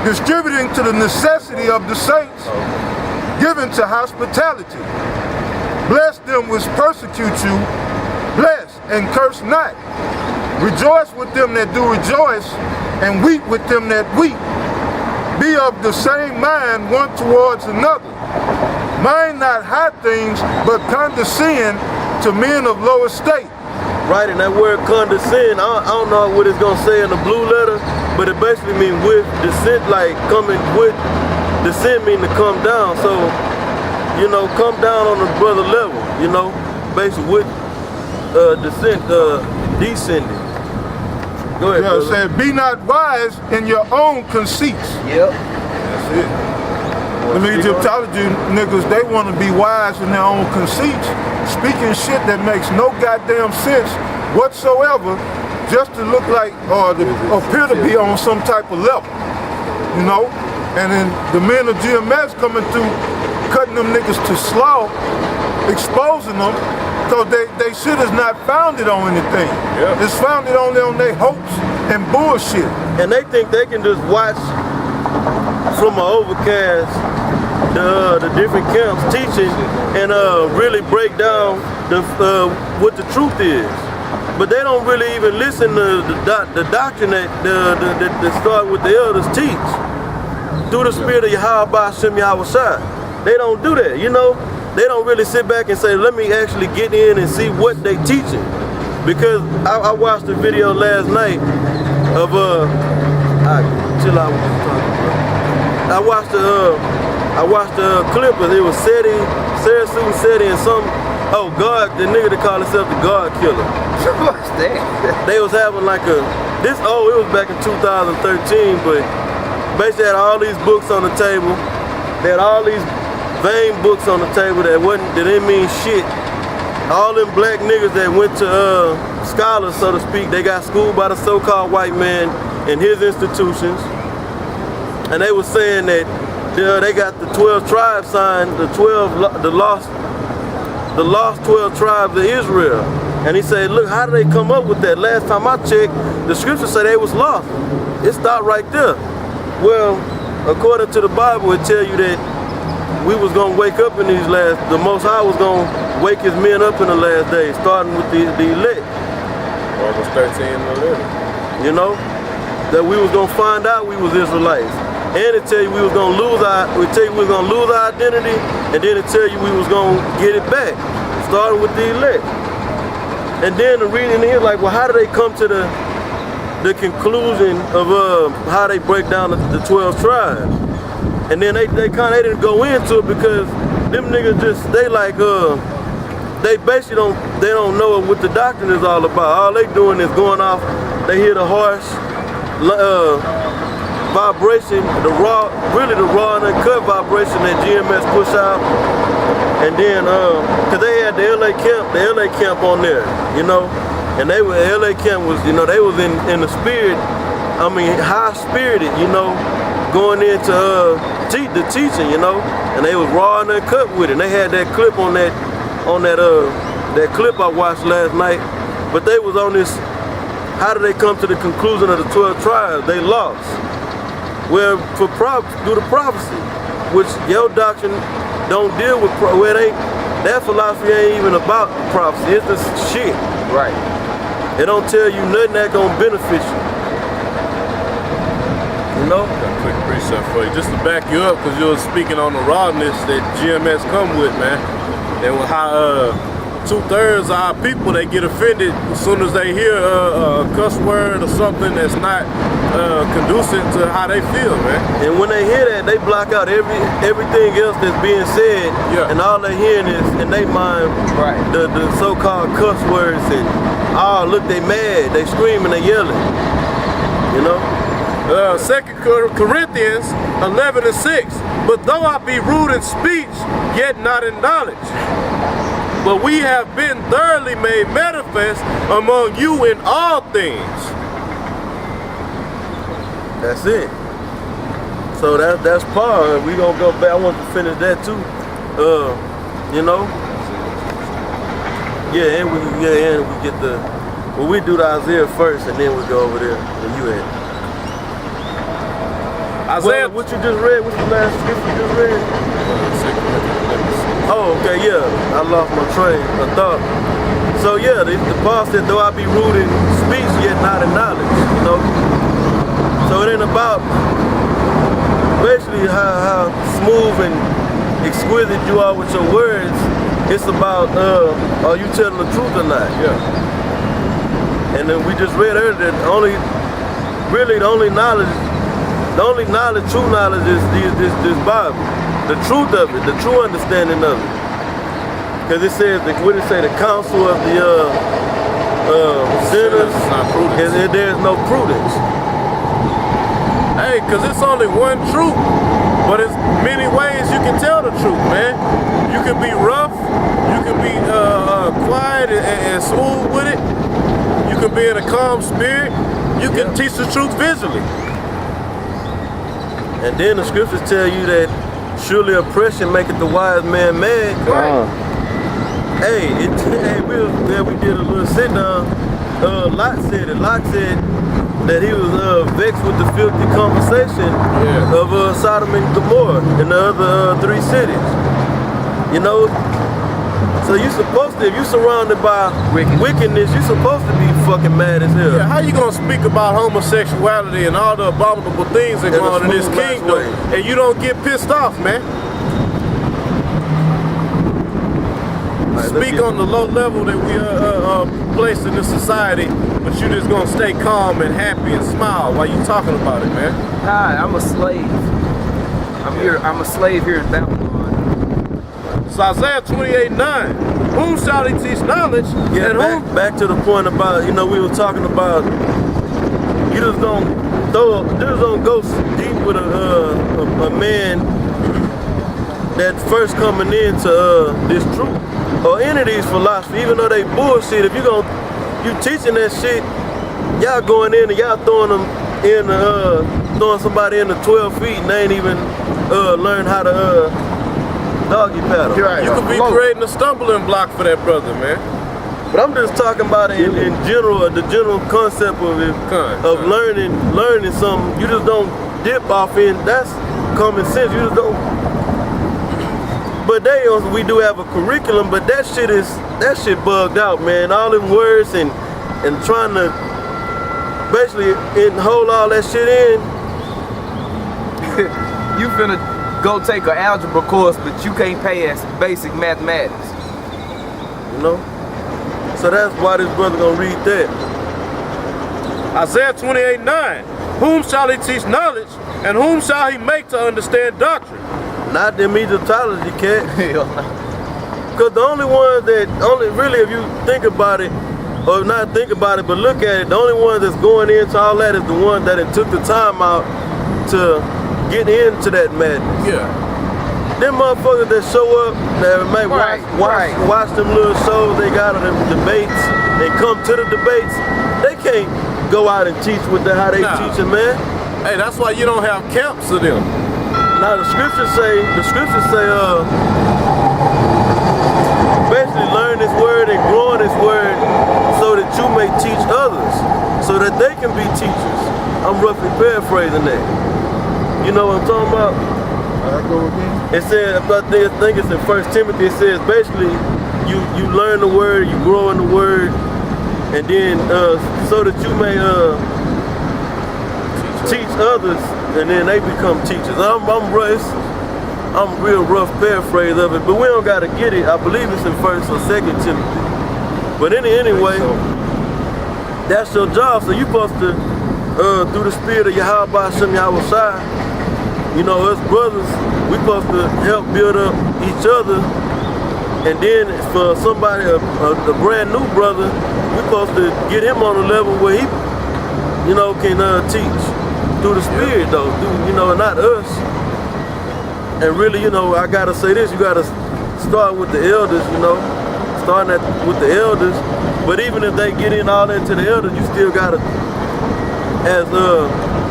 distributing to the necessity of the saints, given to hospitality. Bless them which persecute you, bless and curse not. Rejoice with them that do rejoice, and weep with them that weep. Be of the same mind one towards another. Mind not high things, but condescend to men of low estate. Right, and that word condescend, I don't know what it's gonna say in the blue letter, but it basically means with descent, like coming with descent mean to come down. So, you know, come down on the brother level, you know, basically with descent, descending. Go ahead, brother. Said, be not wise in your own conceits. Yep. That's it. Them Egyptology niggas, they want to be wise in their own conceits, speaking shit that makes no goddamn sense whatsoever, just to look like or to appear to be on some type of level, you know. And then the men of GMS coming through, cutting them niggas to slaw, exposing them, because they shit is not founded on anything. Yep. It's founded only on their hopes and bullshit. And they think they can just watch from an overcast the different camps teaching and really break down what the truth is. But they don't really even listen to the doctrine that start with the elders teach. Through the spirit of Yahweh Ba'ashem Yahweh. They don't do that, you know? They don't really sit back and say, let me actually get in and see what they teaching. Because I watched a video last night of chill out with this talking, bro. I watched a clip of it was Sarasu Seti and some God, the nigga that called himself the God Killer. What's that? They was having like it was back in 2013, but basically had all these books on the table. They had all these vain books on the table that didn't mean shit. All them black niggas that went to scholars, so to speak, they got schooled by the so-called white man in his institutions. And they were saying that they got the 12 tribes signed, the lost 12 tribes of Israel. And he said, look, how did they come up with that? Last time I checked, the scripture said they was lost. It stopped right there. Well, according to the Bible, it tell you that we was gonna wake up in these the Most High was gonna wake his men up in the last days, starting with the elect. Romans 13 and 11. You know, that we was gonna find out we was Israelites. And it tell you we was gonna lose our identity, and then it tell you we was gonna get it back, starting with the elect. And then the reading here, like, well, how do they come to the conclusion of how they break down the 12 tribes? And then they didn't go into it because them niggas they basically don't know what the doctrine is all about. All they doing is going off, they hear the harsh vibration, the raw and uncut vibration that GMS push out. And then, cause they had the LA camp on there, you know? And LA camp was, you know, they was in the spirit, I mean, high spirited, you know, going into the teaching, you know, and they was raw and uncut with it. And they had that clip on that clip I watched last night. But they was on this, how did they come to the conclusion of the 12 tribes? They lost. Well, through the prophecy, which your doctrine don't deal with, that philosophy ain't even about prophecy. It's just shit. Right. It don't tell you nothing that gonna benefit you. You know? Got a quick precept for you, just to back you up, because you were speaking on the rawness that GMS come with, man. And how 2/3 of our people, they get offended as soon as they hear a cuss word or something that's not conducive to how they feel, man. And when they hear that, they block out everything else that's being said, yeah. And all they hearing is in their mind, right, the so-called cuss words and look, they mad, they screaming, they yelling, you know. 2 Corinthians 11:6. But though I be rude in speech, yet not in knowledge. But we have been thoroughly made manifest among you in all things. That's it. So that's Paul. We gonna go back. I want to finish that too. You know. Yeah, and we get the. Well, we do the Isaiah first, and then we go over there. And you at. Isaiah. What you just read? What's the last scripture you just read? Oh, okay, yeah. I lost my train of thought. So yeah, the Paul said, though I be rude in speech, yet not in knowledge, you know? So it ain't about basically how smooth and exquisite you are with your words. It's about, are you telling the truth or not? Yeah. And then we just read earlier that the only knowledge, true knowledge is this Bible. The truth of it, the true understanding of it. Because it says, what did it say, the counsel of the sinners, there's no prudence. Hey, because it's only one truth, but it's many ways you can tell the truth, man. You can be rough, you can be quiet and smooth with it. You can be in a calm spirit. You can teach the truth visually. And then the scriptures tell you that surely oppression maketh the wise man mad. Right. Hey, we did a little sit down. Lot said it. Lot said that he was vexed with the filthy conversation of Sodom and Gomorrah and the other 3 cities. You know, so you supposed to, if you surrounded by wickedness, you supposed to be fucking mad as hell. Yeah, how you gonna speak about homosexuality and all the abominable things that go on in this kingdom and you don't get pissed off, man? Speak on the low level that we placed in this society, but you just gonna stay calm and happy and smile while you talking about it, man. Hi, I'm a slave. I'm a slave here in Babylon. So Isaiah 28:9, whom shall he teach knowledge? Yeah, and back to the point about, you know, we were talking about, you just don't go deep with a man that first coming into this truth. Or any of these philosophies, even though they bullshit, if you teaching that shit, y'all going in and y'all throwing them in throwing somebody in the 12 feet and they ain't even learn how to doggy paddle. You could be creating a stumbling block for that brother, man. But I'm just talking about it in general, the general concept of it, of learning something. You just don't dip off in, that's common sense. You just don't. But we do have a curriculum, but that shit bugged out, man. All them words and trying to basically hold all that shit in. You finna go take an algebra course, but you can't pass basic mathematics. You know? So that's why this brother gonna read that. Isaiah 28:9, whom shall he teach knowledge, and whom shall he make to understand doctrine? Not them Egyptology cat. Because the only ones that, really if you think about it, or not think about it, but look at it, the only ones that's going into all that is the ones that took the time out to get into that madness. Yeah. Them motherfuckers that show up, that may watch them little shows they got on them debates, and come to the debates, they can't go out and teach how they teaching, man. Hey, that's why you don't have camps of them. Now the scriptures say, basically learn this word and grow in this word so that you may teach others, so that they can be teachers. I'm roughly paraphrasing that. You know what I'm talking about? I go again. It says, I think it's in 1 Timothy, it says basically you learn the word, you grow in the word, and then so that you may teach others, and then they become teachers. I'm real rough paraphrase of it, but we don't gotta get it. I believe it's in 1 or 2 Timothy. But anyway, that's your job. So you supposed to, through the spirit of Yahweh Shem Yahushai, you know, us brothers, we supposed to help build up each other. And then for somebody, a brand new brother, we supposed to get him on a level where he, you know, can teach. Through the spirit though, you know, and not us. And really, you know, I gotta say this, you gotta start with the elders, you know, starting with the elders. But even if they get in all into the elders, you still gotta, as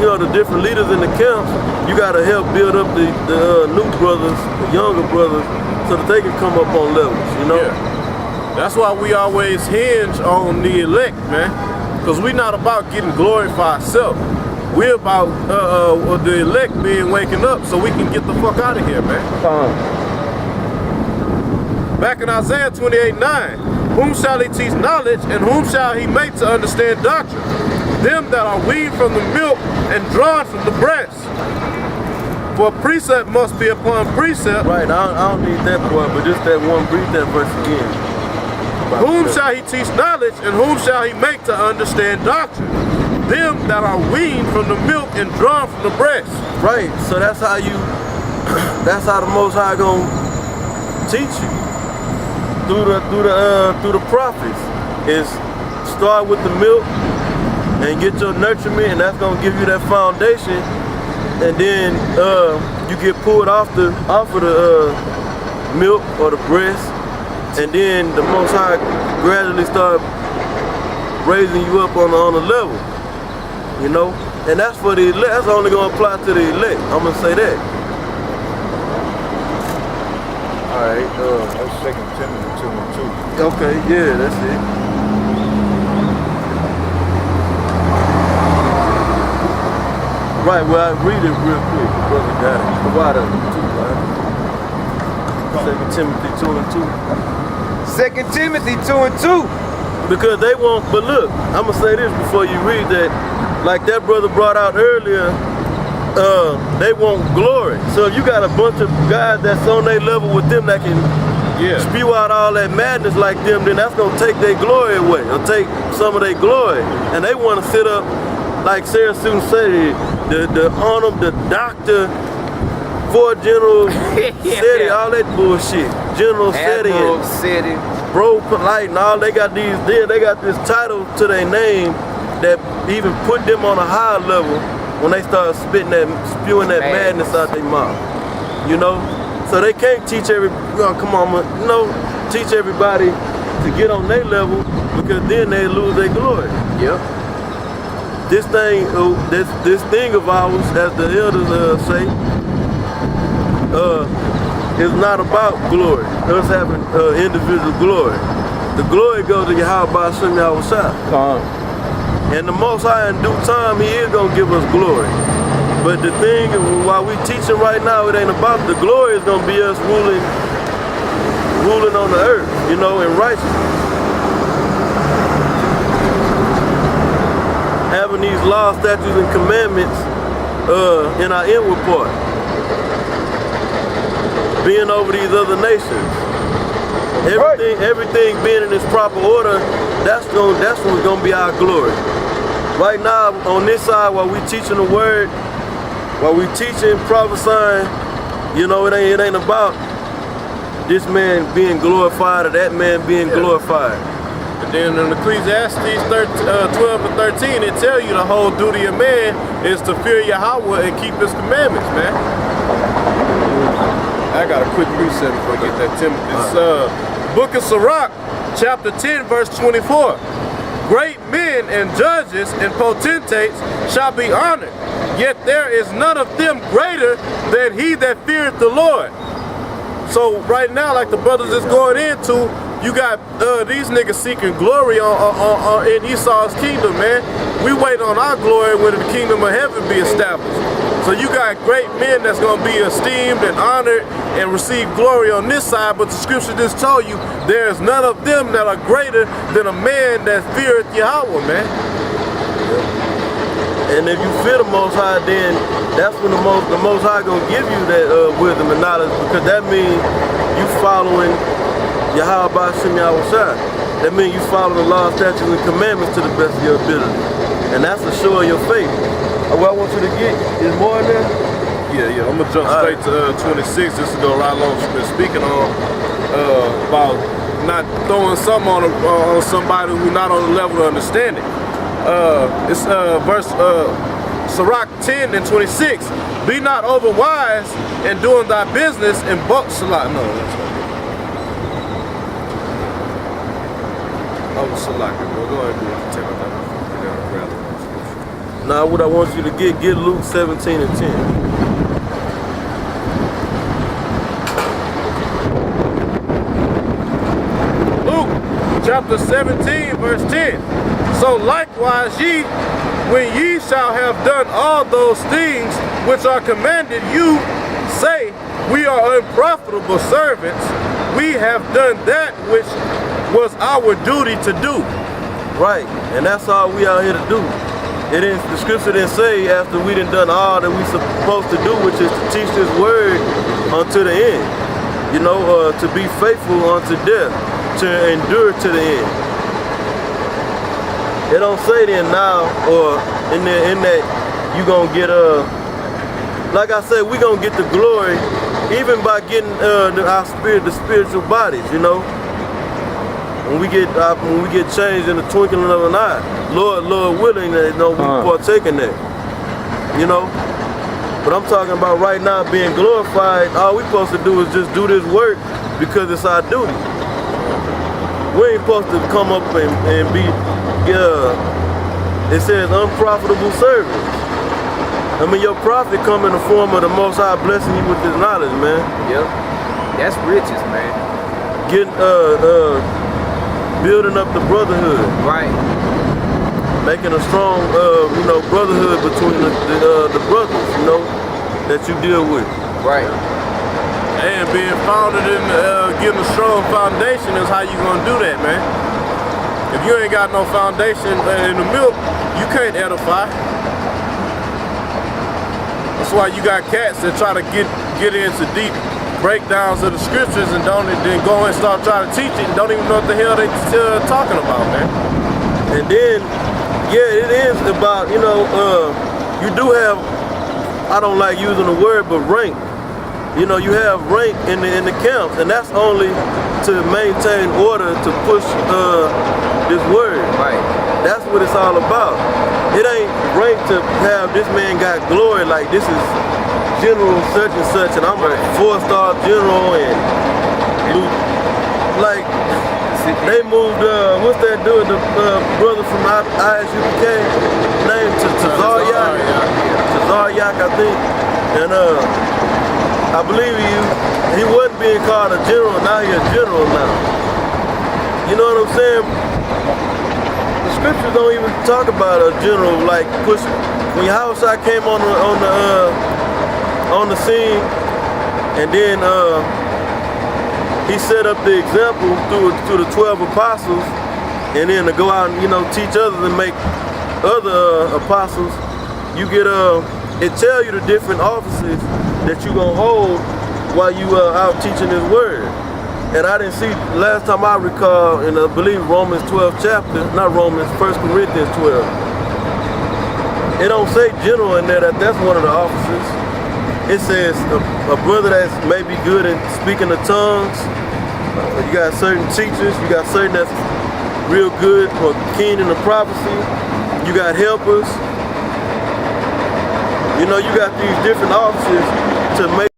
you know, the different leaders in the camps, you gotta help build up the new brothers, the younger brothers, so that they can come up on levels, you know? Yeah. That's why we always hinge on the elect, man. Because we're not about getting glory for ourselves. We're about the elect being waking up so we can get the fuck out of here, man. Back in Isaiah 28:9, whom shall he teach knowledge, and whom shall he make to understand doctrine? Them that are weaned from the milk and drawn from the breast. For precept must be upon precept. Right, I don't need that part, but just that one, read that verse again. Whom shall he teach knowledge, and whom shall he make to understand doctrine? Them that are weaned from the milk and drawn from the breast. Right, so that's how you, that's how the Most High gonna teach you through the prophets. Is start with the milk and get your nurturement, and that's gonna give you that foundation. And then you get pulled off of the milk or the breast, and then the Most High gradually start raising you up on a level, you know. And that's for the elect. That's only gonna apply to the elect. I'm gonna say that. All right, that's 2 Timothy 2:2. Okay, yeah, that's it. Right, well, I read it real quick. Brother got it. Provide it too, right? 2 Timothy 2:2. 2 Timothy 2:2. Because they won't, but look, I'm gonna say this before you read that. Like that brother brought out earlier, they want glory. So if you got a bunch of guys that's on their level with them that can spew out all that madness like them, then that's gonna take their glory away, or take some of their glory. And they wanna sit up, like Sarah Susan said, the honor, the doctor, for General City, all that bullshit. General City, Bro Polite, and all they got these, they got this title to their name that even put them on a higher level when they start spewing that madness out their mouth. You know? So they can't teach teach everybody to get on their level, because then they lose their glory. Yep. This thing of ours, as the elders say, is not about glory. Us having individual glory. The glory goes to Yahweh Shem Yahushua. And the Most High, in due time, He is gonna give us glory. But the thing, while we teaching right now, it ain't about the glory. It's gonna be us ruling on the earth, you know, in righteousness. Having these laws, statutes, and commandments in our inward part. Being over these other nations. Everything being in its proper order, that's what's gonna be our glory. Right now, on this side, while we teaching the word, while we teaching, prophesying, you know, it ain't about this man being glorified or that man being glorified. And then in Ecclesiastes 12 and 13, it tell you the whole duty of man is to fear Yahweh and keep His commandments, man. I got a quick reset before I get that Timothy. Book of Sirach, chapter 10, verse 24. Great men and judges and potentates shall be honored, yet there is none of them greater than he that feareth the Lord. So right now, like the brothers is going into, you got these niggas seeking glory in Esau's kingdom, man. We wait on our glory when the kingdom of heaven be established. So you got great men that's gonna be esteemed and honored and receive glory on this side, but the scripture just told you there's none of them that are greater than a man that feareth Yahweh, man. And if you fear the Most High, then that's when the Most High gonna give you that wisdom and knowledge, because that means you following Yahweh Shem Yahushua. That means you follow the law, statutes, and commandments to the best of your ability. And that's a show of your faith. What I want you to get is more in there? Yeah, I'm gonna jump straight to 26 just to go right along what you've been speaking on about not throwing something on somebody who's not on the level of understanding. It's verse Sirach 10 and 26. Be not overwise in doing thy business in Salah. No, that's not it. Over Salah. Go ahead and do it. Take out that. Now what I want you to get Luke 17 and 10. Luke chapter 17 verse 10. So likewise ye when ye shall have done all those things which are commanded you, say, we are unprofitable servants. We have done that which was our duty to do. Right, and that's all we out here to do. It didn't, the scripture didn't say after we done all that we supposed to do, which is to teach this word unto the end. You know, to be faithful unto death, to endure to the end. It don't say then now or in that you gonna get like I said, we gonna get the glory even by getting the spiritual bodies. You know, when we get changed in the twinkling of an eye, Lord willing, we partake in that. You know, but I'm talking about right now being glorified. All we supposed to do is just do this work because it's our duty. We ain't supposed to come up and be, it says unprofitable servants. I mean, your profit come in the form of the Most High blessing you with this knowledge, man. Yep. That's riches, man. Getting, building up the brotherhood. Right. Making a strong, brotherhood between the brothers, that you deal with. Right. And being founded in getting a strong foundation is how you gonna do that, man. If you ain't got no foundation in the milk, you can't edify. That's why you got cats that try to get into deep breakdowns of the scriptures and then go and start trying to teach it and don't even know what the hell they still talking about, man. And then, yeah, it is about, you do have, I don't like using the word, but rank. You know, you have rank in the camps, and that's only to maintain order to push this word. Right. That's what it's all about. It ain't rank to have this man got glory, like this is general such and such, and I'm a 4-star general, and like they moved, what's that dude, the brother from ISRAELITES named Tazaryak, I think, and I believe he wasn't being called a general, now he's a general now. You know what I'm saying? The scriptures don't even talk about a general like push. When Yahushua came on the scene, and then he set up the example through the 12 apostles, and then to go out and teach others and make other apostles. You get it tell you the different offices that you gonna hold while you out teaching this word. And I didn't see, last time I recall, in I believe Romans 12 chapter, not Romans, 1 Corinthians 12. It don't say general in there that's one of the offices. It says a brother that's maybe good in speaking the tongues. You got certain teachers, you got certain that's real good or keen in the prophecy. You got helpers. You got these different offices to make